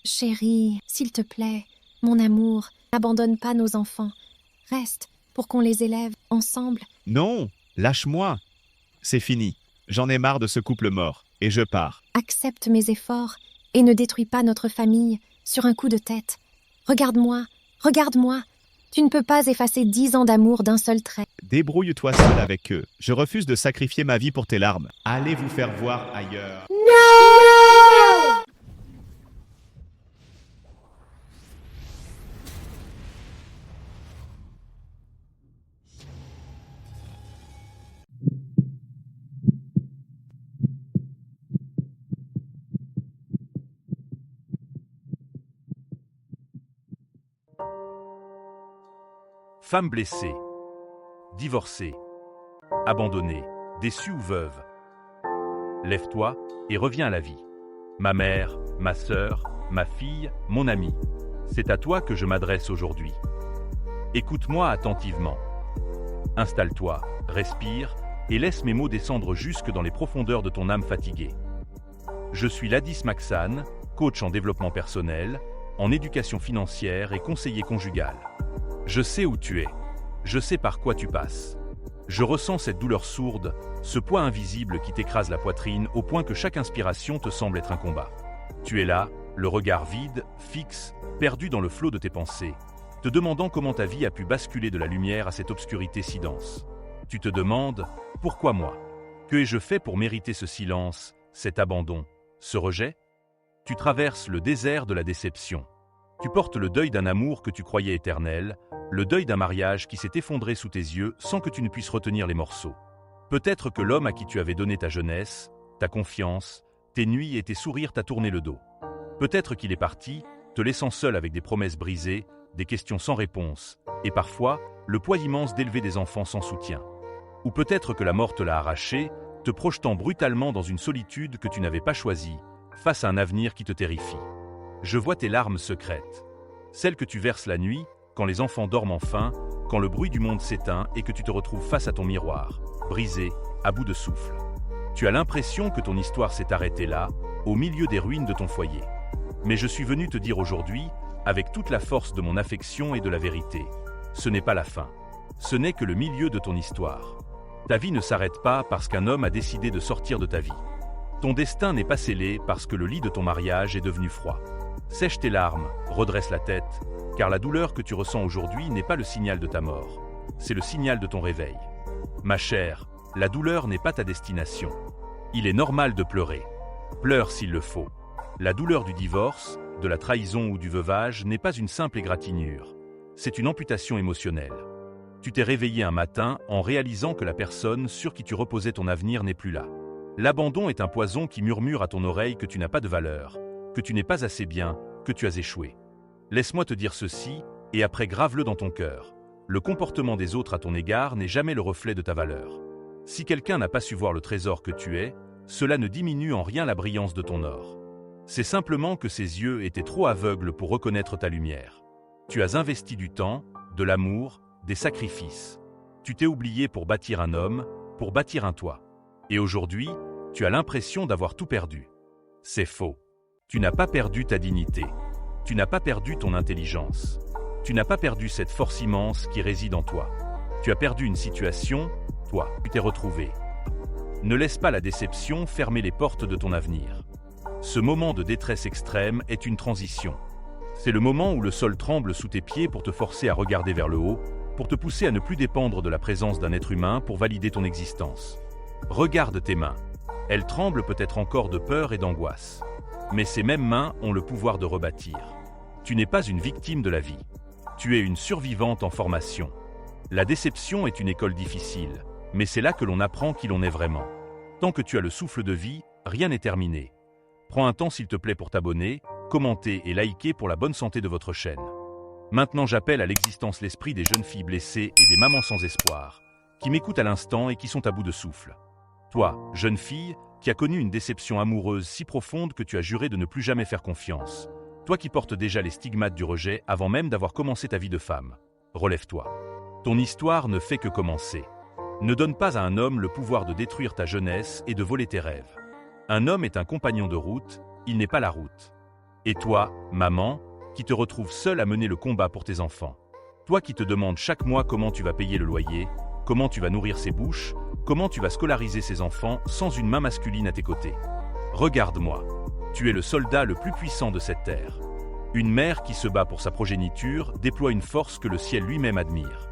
Chérie, s'il te plaît, mon amour, n'abandonne pas nos enfants. Reste pour qu'on les élève ensemble. Non, lâche-moi. C'est fini. J'en ai marre de ce couple mort, et je pars. Accepte mes efforts et ne détruis pas notre famille sur un coup de tête. Regarde-moi, regarde-moi. Tu ne peux pas effacer 10 ans d'amour d'un seul trait. Débrouille-toi seul avec eux. Je refuse de sacrifier ma vie pour tes larmes. Allez vous faire voir ailleurs. Femme blessée, divorcée, abandonnée, déçue ou veuve. Lève-toi et reviens à la vie. Ma mère, ma sœur, ma fille, mon ami, c'est à toi que je m'adresse aujourd'hui. Écoute-moi attentivement. Installe-toi, respire et laisse mes mots descendre jusque dans les profondeurs de ton âme fatiguée. Je suis Ladis Maxane, coach en développement personnel, en éducation financière et conseiller conjugal. Je sais où tu es. Je sais par quoi tu passes. Je ressens cette douleur sourde, ce poids invisible qui t'écrase la poitrine au point que chaque inspiration te semble être un combat. Tu es là, le regard vide, fixe, perdu dans le flot de tes pensées, te demandant comment ta vie a pu basculer de la lumière à cette obscurité si dense. Tu te demandes, pourquoi moi? Que ai-je fait pour mériter ce silence, cet abandon, ce rejet? Tu traverses le désert de la déception. Tu portes le deuil d'un amour que tu croyais éternel, le deuil d'un mariage qui s'est effondré sous tes yeux sans que tu ne puisses retenir les morceaux. Peut-être que l'homme à qui tu avais donné ta jeunesse, ta confiance, tes nuits et tes sourires t'a tourné le dos. Peut-être qu'il est parti, te laissant seul avec des promesses brisées, des questions sans réponse, et parfois, le poids immense d'élever des enfants sans soutien. Ou peut-être que la mort te l'a arraché, te projetant brutalement dans une solitude que tu n'avais pas choisie, face à un avenir qui te terrifie. Je vois tes larmes secrètes, celles que tu verses la nuit, quand les enfants dorment enfin, quand le bruit du monde s'éteint et que tu te retrouves face à ton miroir, brisé, à bout de souffle. Tu as l'impression que ton histoire s'est arrêtée là, au milieu des ruines de ton foyer. Mais je suis venu te dire aujourd'hui, avec toute la force de mon affection et de la vérité, ce n'est pas la fin. Ce n'est que le milieu de ton histoire. Ta vie ne s'arrête pas parce qu'un homme a décidé de sortir de ta vie. Ton destin n'est pas scellé parce que le lit de ton mariage est devenu froid. Sèche tes larmes, redresse la tête, car la douleur que tu ressens aujourd'hui n'est pas le signal de ta mort, c'est le signal de ton réveil. Ma chère, la douleur n'est pas ta destination. Il est normal de pleurer. Pleure s'il le faut. La douleur du divorce, de la trahison ou du veuvage n'est pas une simple égratignure. C'est une amputation émotionnelle. Tu t'es réveillé un matin en réalisant que la personne sur qui tu reposais ton avenir n'est plus là. L'abandon est un poison qui murmure à ton oreille que tu n'as pas de valeur, que tu n'es pas assez bien, que tu as échoué. Laisse-moi te dire ceci, et après grave-le dans ton cœur. Le comportement des autres à ton égard n'est jamais le reflet de ta valeur. Si quelqu'un n'a pas su voir le trésor que tu es, cela ne diminue en rien la brillance de ton or. C'est simplement que ses yeux étaient trop aveugles pour reconnaître ta lumière. Tu as investi du temps, de l'amour, des sacrifices. Tu t'es oublié pour bâtir un homme, pour bâtir un toit. Et aujourd'hui, tu as l'impression d'avoir tout perdu. C'est faux. Tu n'as pas perdu ta dignité. Tu n'as pas perdu ton intelligence. Tu n'as pas perdu cette force immense qui réside en toi. Tu as perdu une situation, toi, tu t'es retrouvé. Ne laisse pas la déception fermer les portes de ton avenir. Ce moment de détresse extrême est une transition. C'est le moment où le sol tremble sous tes pieds pour te forcer à regarder vers le haut, pour te pousser à ne plus dépendre de la présence d'un être humain pour valider ton existence. Regarde tes mains. Elles tremblent peut-être encore de peur et d'angoisse. Mais ces mêmes mains ont le pouvoir de rebâtir. Tu n'es pas une victime de la vie. Tu es une survivante en formation. La déception est une école difficile, mais c'est là que l'on apprend qui l'on est vraiment. Tant que tu as le souffle de vie, rien n'est terminé. Prends un temps s'il te plaît pour t'abonner, commenter et liker pour la bonne santé de votre chaîne. Maintenant j'appelle à l'existence l'esprit des jeunes filles blessées et des mamans sans espoir, qui m'écoutent à l'instant et qui sont à bout de souffle. Toi, jeune fille, qui as connu une déception amoureuse si profonde que tu as juré de ne plus jamais faire confiance. Toi qui portes déjà les stigmates du rejet avant même d'avoir commencé ta vie de femme. Relève-toi. Ton histoire ne fait que commencer. Ne donne pas à un homme le pouvoir de détruire ta jeunesse et de voler tes rêves. Un homme est un compagnon de route, il n'est pas la route. Et toi, maman, qui te retrouves seule à mener le combat pour tes enfants. Toi qui te demandes chaque mois comment tu vas payer le loyer, comment tu vas nourrir ces bouches, comment tu vas scolariser ces enfants sans une main masculine à tes côtés. Regarde-moi. Tu es le soldat le plus puissant de cette terre. Une mère qui se bat pour sa progéniture déploie une force que le ciel lui-même admire.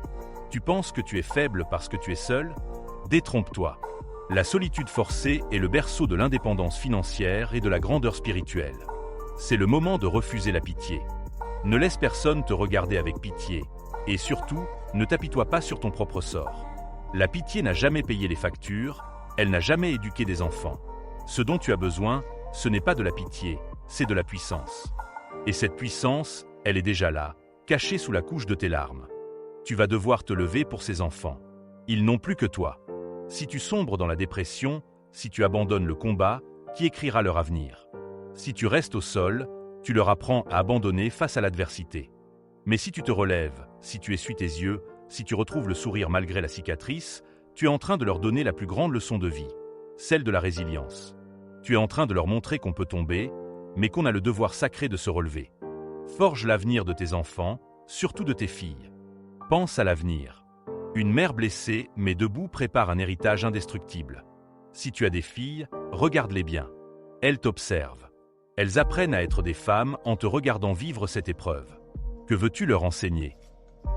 Tu penses que tu es faible parce que tu es seul? Détrompe-toi. La solitude forcée est le berceau de l'indépendance financière et de la grandeur spirituelle. C'est le moment de refuser la pitié. Ne laisse personne te regarder avec pitié. Et surtout, ne t'apitoie pas sur ton propre sort. La pitié n'a jamais payé les factures, elle n'a jamais éduqué des enfants. Ce dont tu as besoin, ce n'est pas de la pitié, c'est de la puissance. Et cette puissance, elle est déjà là, cachée sous la couche de tes larmes. Tu vas devoir te lever pour ces enfants. Ils n'ont plus que toi. Si tu sombres dans la dépression, si tu abandonnes le combat, qui écrira leur avenir? Si tu restes au sol, tu leur apprends à abandonner face à l'adversité. Mais si tu te relèves, si tu essuies tes yeux, si tu retrouves le sourire malgré la cicatrice, tu es en train de leur donner la plus grande leçon de vie, celle de la résilience. Tu es en train de leur montrer qu'on peut tomber, mais qu'on a le devoir sacré de se relever. Forge l'avenir de tes enfants, surtout de tes filles. Pense à l'avenir. Une mère blessée, mais debout, prépare un héritage indestructible. Si tu as des filles, regarde-les bien. Elles t'observent. Elles apprennent à être des femmes en te regardant vivre cette épreuve. Que veux-tu leur enseigner?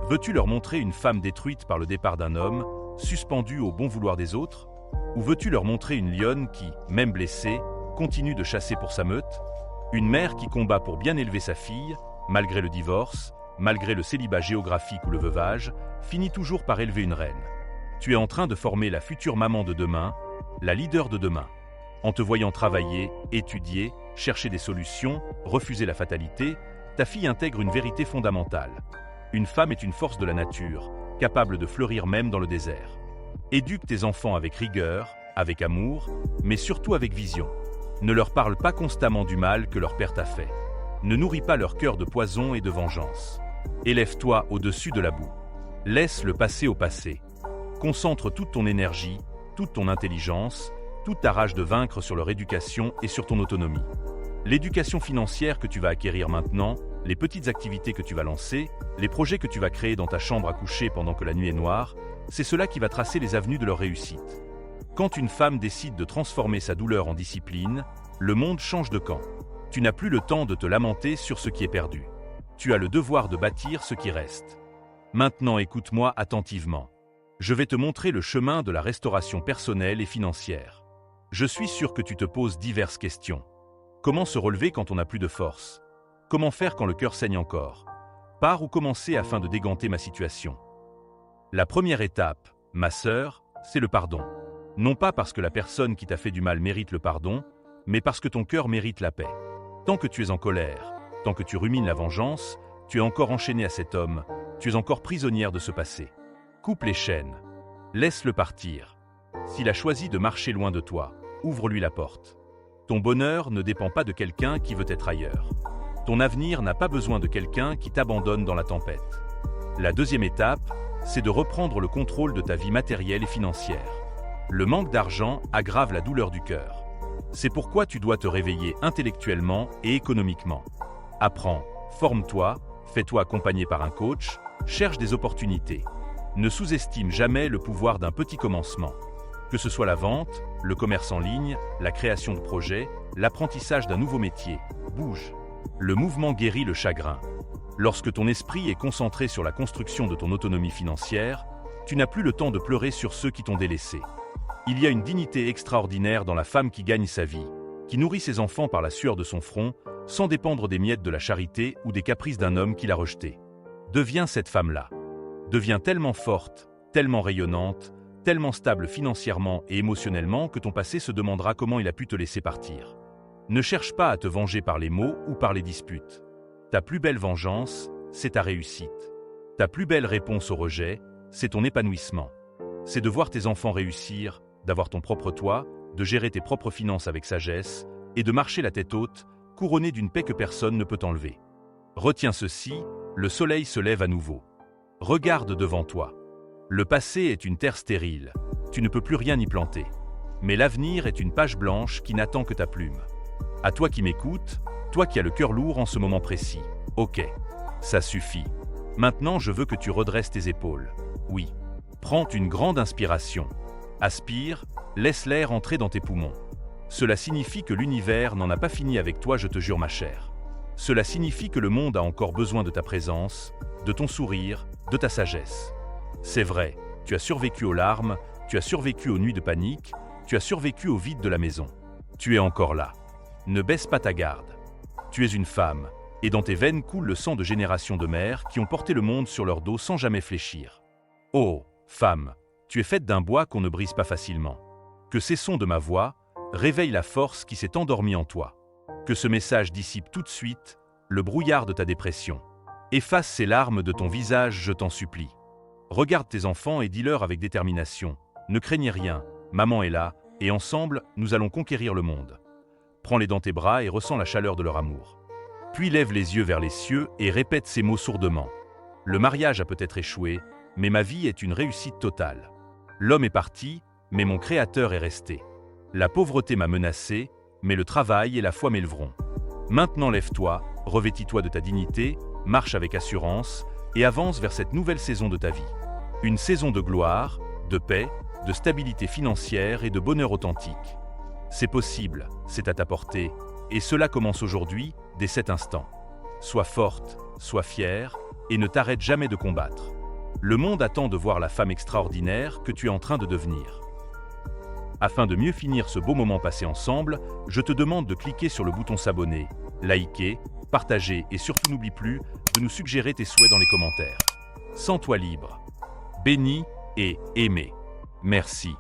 Veux-tu leur montrer une femme détruite par le départ d'un homme, suspendue au bon vouloir des autres? Ou veux-tu leur montrer une lionne qui, même blessée, continue de chasser pour sa meute? Une mère qui combat pour bien élever sa fille, malgré le divorce, malgré le célibat géographique ou le veuvage, finit toujours par élever une reine. Tu es en train de former la future maman de demain, la leader de demain. En te voyant travailler, étudier, chercher des solutions, refuser la fatalité, ta fille intègre une vérité fondamentale. Une femme est une force de la nature, capable de fleurir même dans le désert. Éduque tes enfants avec rigueur, avec amour, mais surtout avec vision. Ne leur parle pas constamment du mal que leur père t'a fait. Ne nourris pas leur cœur de poison et de vengeance. Élève-toi au-dessus de la boue. Laisse le passé au passé. Concentre toute ton énergie, toute ton intelligence, toute ta rage de vaincre sur leur éducation et sur ton autonomie. L'éducation financière que tu vas acquérir maintenant, les petites activités que tu vas lancer, les projets que tu vas créer dans ta chambre à coucher pendant que la nuit est noire, c'est cela qui va tracer les avenues de leur réussite. Quand une femme décide de transformer sa douleur en discipline, le monde change de camp. Tu n'as plus le temps de te lamenter sur ce qui est perdu. Tu as le devoir de bâtir ce qui reste. Maintenant, écoute-moi attentivement. Je vais te montrer le chemin de la restauration personnelle et financière. Je suis sûr que tu te poses diverses questions. Comment se relever quand on n'a plus de force? Comment faire quand le cœur saigne encore? Par où commencer afin de déganter ma situation? La première étape, ma sœur, c'est le pardon. Non pas parce que la personne qui t'a fait du mal mérite le pardon, mais parce que ton cœur mérite la paix. Tant que tu es en colère, tant que tu rumines la vengeance, tu es encore enchaîné à cet homme, tu es encore prisonnière de ce passé. Coupe les chaînes. Laisse-le partir. S'il a choisi de marcher loin de toi, ouvre-lui la porte. Ton bonheur ne dépend pas de quelqu'un qui veut être ailleurs. Ton avenir n'a pas besoin de quelqu'un qui t'abandonne dans la tempête. La deuxième étape, c'est de reprendre le contrôle de ta vie matérielle et financière. Le manque d'argent aggrave la douleur du cœur. C'est pourquoi tu dois te réveiller intellectuellement et économiquement. Apprends, forme-toi, fais-toi accompagner par un coach, cherche des opportunités. Ne sous-estime jamais le pouvoir d'un petit commencement. Que ce soit la vente, le commerce en ligne, la création de projets, l'apprentissage d'un nouveau métier, bouge. Le mouvement guérit le chagrin. Lorsque ton esprit est concentré sur la construction de ton autonomie financière, tu n'as plus le temps de pleurer sur ceux qui t'ont délaissé. Il y a une dignité extraordinaire dans la femme qui gagne sa vie, qui nourrit ses enfants par la sueur de son front, sans dépendre des miettes de la charité ou des caprices d'un homme qui l'a rejetée. Deviens cette femme-là. Deviens tellement forte, tellement rayonnante, tellement stable financièrement et émotionnellement que ton passé se demandera comment il a pu te laisser partir. Ne cherche pas à te venger par les mots ou par les disputes. Ta plus belle vengeance, c'est ta réussite. Ta plus belle réponse au rejet, c'est ton épanouissement. C'est de voir tes enfants réussir, d'avoir ton propre toit, de gérer tes propres finances avec sagesse et de marcher la tête haute, couronné d'une paix que personne ne peut enlever. Retiens ceci, le soleil se lève à nouveau. Regarde devant toi. Le passé est une terre stérile, tu ne peux plus rien y planter. Mais l'avenir est une page blanche qui n'attend que ta plume. À toi qui m'écoutes, Toi qui as le cœur lourd en ce moment précis. Ok, ça suffit. Maintenant, je veux que tu redresses tes épaules. Oui. Prends une grande inspiration. Aspire, laisse l'air entrer dans tes poumons. Cela signifie que l'univers n'en a pas fini avec toi, je te jure ma chère. Cela signifie que le monde a encore besoin de ta présence, de ton sourire, de ta sagesse. C'est vrai, tu as survécu aux larmes, tu as survécu aux nuits de panique, tu as survécu au vide de la maison. Tu es encore là. Ne baisse pas ta garde. Tu es une femme, et dans tes veines coule le sang de générations de mères qui ont porté le monde sur leur dos sans jamais fléchir. Oh, femme, tu es faite d'un bois qu'on ne brise pas facilement. Que ces sons de ma voix réveillent la force qui s'est endormie en toi. Que ce message dissipe tout de suite le brouillard de ta dépression. Efface ces larmes de ton visage, je t'en supplie. Regarde tes enfants et dis-leur avec détermination. Ne craignez rien, maman est là, et ensemble, nous allons conquérir le monde. Prends-les dans tes bras et ressens la chaleur de leur amour. Puis lève les yeux vers les cieux et répète ces mots sourdement. Le mariage a peut-être échoué, mais ma vie est une réussite totale. L'homme est parti, mais mon créateur est resté. La pauvreté m'a menacé, mais le travail et la foi m'élèveront. Maintenant lève-toi, revêtis-toi de ta dignité, marche avec assurance et avance vers cette nouvelle saison de ta vie. Une saison de gloire, de paix, de stabilité financière et de bonheur authentique. C'est possible, c'est à ta portée, et cela commence aujourd'hui, dès cet instant. Sois forte, sois fière, et ne t'arrête jamais de combattre. Le monde attend de voir la femme extraordinaire que tu es en train de devenir. Afin de mieux finir ce beau moment passé ensemble, je te demande de cliquer sur le bouton s'abonner, liker, partager et surtout n'oublie plus de nous suggérer tes souhaits dans les commentaires. Sens-toi libre, béni et aimé. Merci.